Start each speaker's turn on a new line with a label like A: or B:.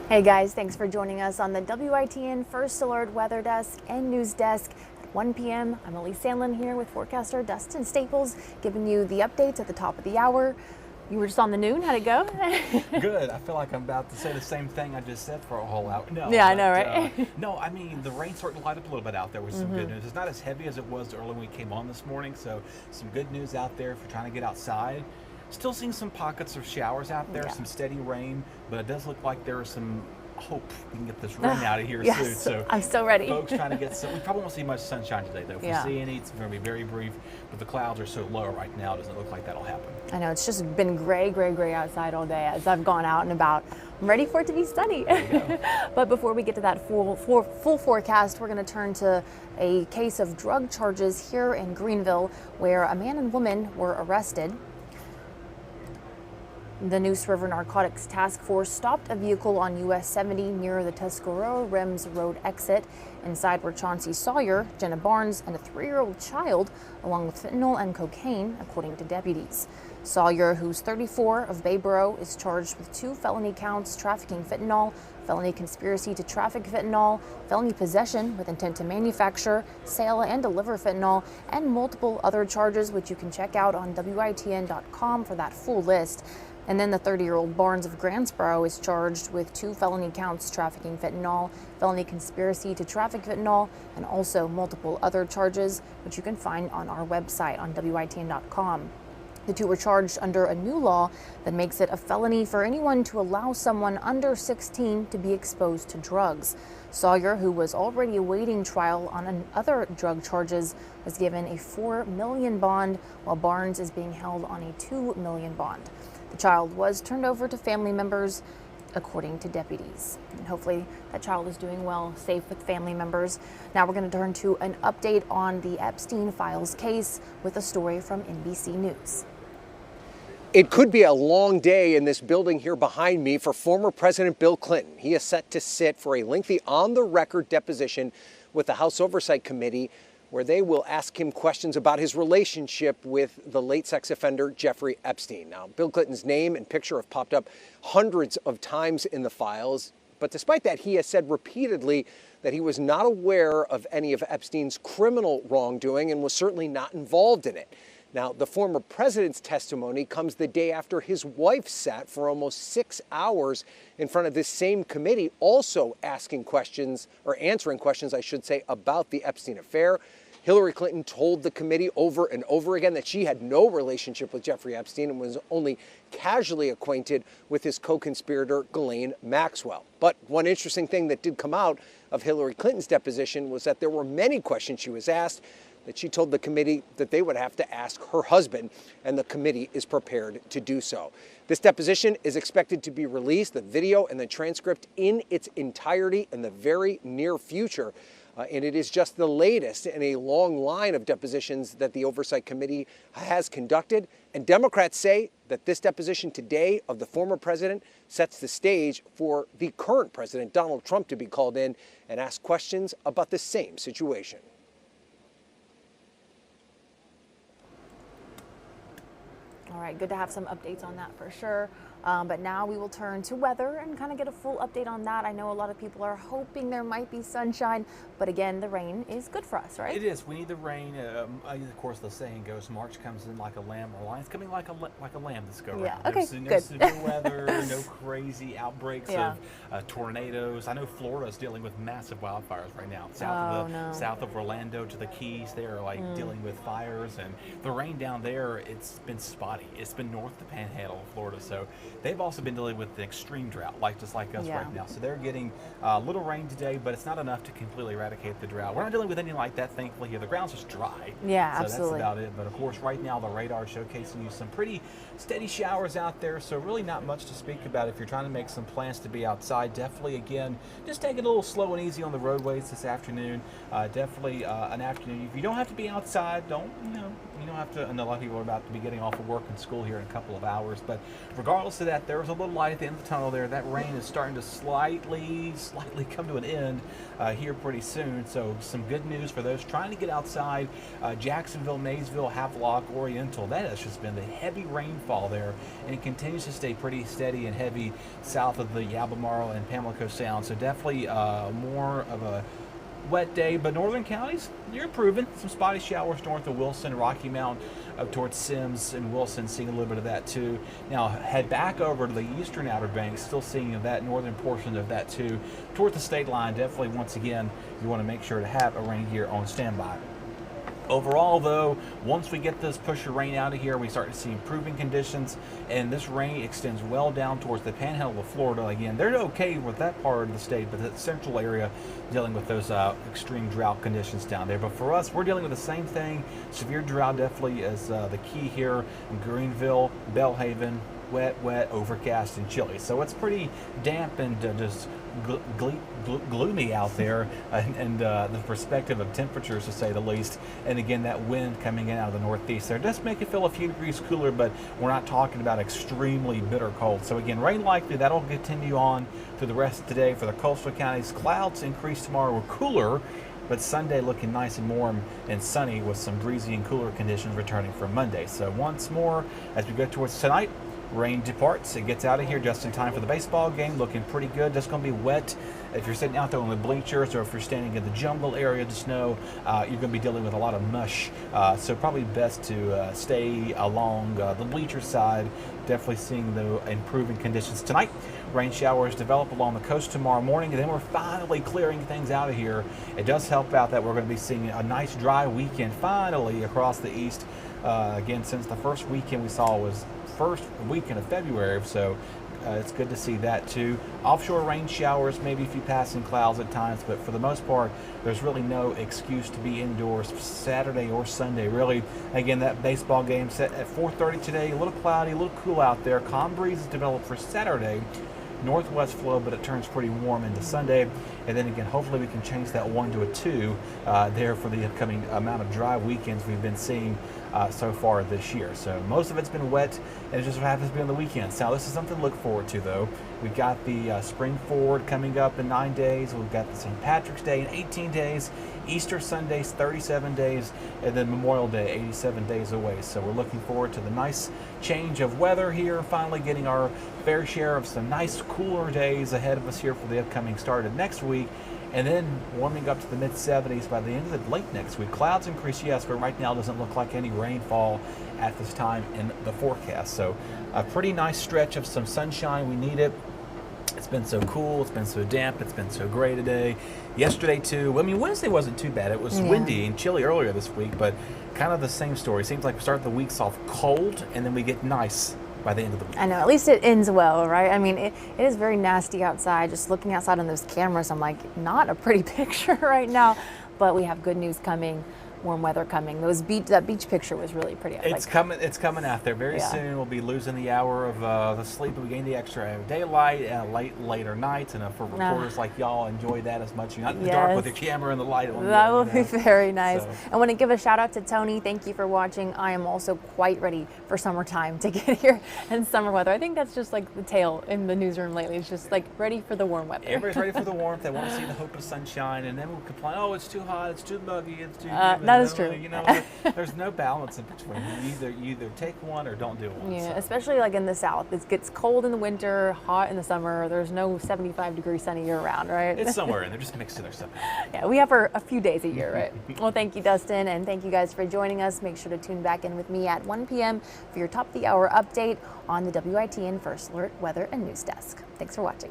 A: Hey guys, thanks for joining us on the WITN First Alert Weather Desk and News Desk at 1 p.m. I'm Elise Sandlin here with forecaster Dustin Staples, giving you the updates at the top of the hour. You were just on the noon. How'd it go?
B: Good. I feel like I'm about to say the same thing I just said for a whole hour. No,
A: yeah, I know, right?
B: No, I mean, the rain's starting to light up a little bit out there with some good news. It's not as heavy as it was early when we came on this morning, so some good news out there if you're trying to get outside. Still seeing some pockets of showers out there, some steady rain, but it does look like there is some hope we can get this rain out of here soon. So
A: I'm so ready.
B: Folks trying to get some. We probably won't see much sunshine today, though. If we see any, it's going to be very brief. But the clouds are so low right now, it doesn't look like that'll happen.
A: I know, it's just been gray outside all day as I've gone out and about. I'm ready for it to be sunny. But before we get to that full forecast, we're going to turn to a case of drug charges here in Greenville, where a man and woman were arrested. The Neuse River Narcotics Task Force stopped a vehicle on US 70 near the Tuscarora Rims Road exit. Inside were Chauncey Sawyer, Jenna Barnes, and a 3-year-old child, along with fentanyl and cocaine, according to deputies. Sawyer, who's 34, of Bayboro, is charged with 2 felony counts trafficking fentanyl, felony conspiracy to traffic fentanyl, felony possession with intent to manufacture, sale, and deliver fentanyl, and multiple other charges, which you can check out on WITN.com for that full list. And then the 30-year-old Barnes of Grantsboro is charged with 2 felony counts trafficking fentanyl, felony conspiracy to traffic fentanyl, and also multiple other charges, which you can find on our website on WITN.com. The 2 were charged under a new law that makes it a felony for anyone to allow someone under 16 to be exposed to drugs. Sawyer, who was already awaiting trial on other drug charges, was given a $4 million bond, while Barnes is being held on a $2 million bond. The child was turned over to family members, according to deputies. And hopefully that child is doing well, safe with family members. Now we're going to turn to an update on the Epstein Files case with a story from NBC News.
C: It could be a long day in this building here behind me for former President Bill Clinton. He is set to sit for a lengthy on-the-record deposition with the House Oversight Committee, where they will ask him questions about his relationship with the late sex offender Jeffrey Epstein. Now, Bill Clinton's name and picture have popped up hundreds of times in the files, but despite that, he has said repeatedly that he was not aware of any of Epstein's criminal wrongdoing and was certainly not involved in it. Now, the former president's testimony comes the day after his wife sat for almost 6 hours in front of this same committee, also asking questions, or answering questions, I should say, about the Epstein affair. Hillary Clinton told the committee over and over again that she had no relationship with Jeffrey Epstein and was only casually acquainted with his co-conspirator, Ghislaine Maxwell. But one interesting thing that did come out of Hillary Clinton's deposition was that there were many questions she was asked that she told the committee that they would have to ask her husband, and the committee is prepared to do so. This deposition is expected to be released, the video and the transcript, in its entirety in the very near future. And it is just the latest in a long line of depositions that the Oversight Committee has conducted. And Democrats say that this deposition today of the former president sets the stage for the current president, Donald Trump, to be called in and ask questions about the same situation.
A: All right, good to have some updates on that for sure. But now we will turn to weather and kind of get a full update on that. I know a lot of people are hoping there might be sunshine, but again, the rain is good for us, right?
B: It is. We need the rain. Of course, the saying goes, March comes in like a lamb, or lion's coming like a lamb this go round.
A: Okay,
B: There's no
A: good.
B: severe weather, no crazy outbreaks of tornadoes. I know Florida is dealing with massive wildfires right now. South of Orlando to the Keys, they are like dealing with fires, and the rain down there, it's been spotty. It's been north of the Panhandle of Florida, so they've also been dealing with an extreme drought, just like us right now. So they're getting a little rain today, but it's not enough to completely eradicate the drought. We're not dealing with anything like that, thankfully. Here, the ground's just dry.
A: Yeah,
B: so
A: absolutely.
B: That's about it. But of course, right now the radar is showcasing you some pretty steady showers out there. So really not much to speak about if you're trying to make some plans to be outside. Definitely, again, just take it a little slow and easy on the roadways this afternoon. Definitely an afternoon. If you don't have to be outside, you don't have to. I know a lot of people are about to be getting off of work and school here in a couple of hours. But regardless regards to that, there was a little light at the end of the tunnel there. That rain is starting to slightly come to an end here pretty soon. So some good news for those trying to get outside. Jacksonville, Maysville, Havelock, Oriental, that has just been the heavy rainfall there, and it continues to stay pretty steady and heavy south of the Albemarle and Pamlico Sound. So definitely more of a wet day, but northern counties, you're improving. Some spotty showers north of Wilson, Rocky Mount, up towards Sims and Wilson, seeing a little bit of that too. Now head back over to the eastern Outer Banks, still seeing that northern portion of that too. Toward the state line, definitely once again, you want to make sure to have a rain gear on standby. Overall, though, once we get this push of rain out of here, we start to see improving conditions, and this rain extends well down towards the panhandle of Florida. Again, they're okay with that part of the state, but the central area dealing with those extreme drought conditions down there. But for us, we're dealing with the same thing. Severe drought definitely is the key here in Greenville, Belhaven, wet, overcast, and chilly. So it's pretty damp and just gloomy out there, and the perspective of temperatures, to say the least. And again, that wind coming in out of the northeast there does make it feel a few degrees cooler, but we're not talking about extremely bitter cold. So again, rain likely, that'll continue on through the rest of today for the coastal counties. Clouds increase tomorrow, we're cooler, but Sunday looking nice and warm and sunny with some breezy and cooler conditions returning from Monday. So once more, as we go towards tonight, rain departs. It gets out of here just in time for the baseball game. Looking pretty good. Just going to be wet. If you're sitting out there on the bleachers, or if you're standing in the jungle area of the snow, you're going to be dealing with a lot of mush. So probably best to stay along the bleacher side. Definitely seeing the improving conditions tonight. Rain showers develop along the coast tomorrow morning, and then we're finally clearing things out of here. It does help out that we're going to be seeing a nice dry weekend finally across the east. Again, since the first weekend we saw was first weekend of February, so it's good to see that too. Offshore rain showers, maybe a few passing clouds at times, but for the most part, there's really no excuse to be indoors Saturday or Sunday, really. Again, that baseball game set at 4:30 today, a little cloudy, a little cool out there. Calm breezes develop for Saturday. Northwest flow, but it turns pretty warm into Sunday. And then again, hopefully we can change that 1 to a 2 there for the upcoming amount of dry weekends we've been seeing so far this year. So most of it's been wet, and it just happens to be on the weekends. Now this is something to look forward to, though. We've got the Spring Forward coming up in 9 days. We've got the St. Patrick's Day in 18 days. Easter Sunday's 37 days, and then Memorial Day 87 days away. So we're looking forward to the nice change of weather here, finally getting our fair share of some nice cooler days ahead of us here for the upcoming start of next week, and then warming up to the mid-70s by the end of the late next week. Clouds increase, yes, but right now doesn't look like any rainfall at this time in the forecast. So a pretty nice stretch of some sunshine. We need it. It's been so cool, it's been so damp, it's been so gray today. Yesterday too, I mean, Wednesday wasn't too bad. It was windy and chilly earlier this week, but kind of the same story. Seems like we start the weeks off cold, and then we get nice by the end of the week.
A: I know, at least it ends well, right? I mean, it is very nasty outside. Just looking outside on those cameras, I'm like, not a pretty picture right now, but we have good news coming. Warm weather coming. That beach picture was really pretty.
B: It's coming out there very soon. We'll be losing the hour of the sleep. We gain the extra daylight and later nights. And for reporters like y'all, enjoy that as much. You're not in the dark with your camera and the light on.
A: That will be very nice. So. I want to give a shout out to Tony. Thank you for watching. I am also quite ready for summertime to get here and summer weather. I think that's just like the tale in the newsroom lately. It's just like ready for the warm weather.
B: Everybody's ready for the warmth. They want to see the hope of sunshine, and then we'll complain, oh, it's too hot, it's too muggy, it's too
A: that is true.
B: You know, there's no balance in between. You either take one or don't do one.
A: Yeah, so. Especially like in the South. It gets cold in the winter, hot in the summer. There's no 75-degree sunny year round, right?
B: It's somewhere in there, just mixed in there somehow.
A: Yeah, we have a few days a year, right? Well, thank you, Dustin, and thank you guys for joining us. Make sure to tune back in with me at 1 p.m. for your top of the hour update on the WITN First Alert Weather and News Desk. Thanks for watching.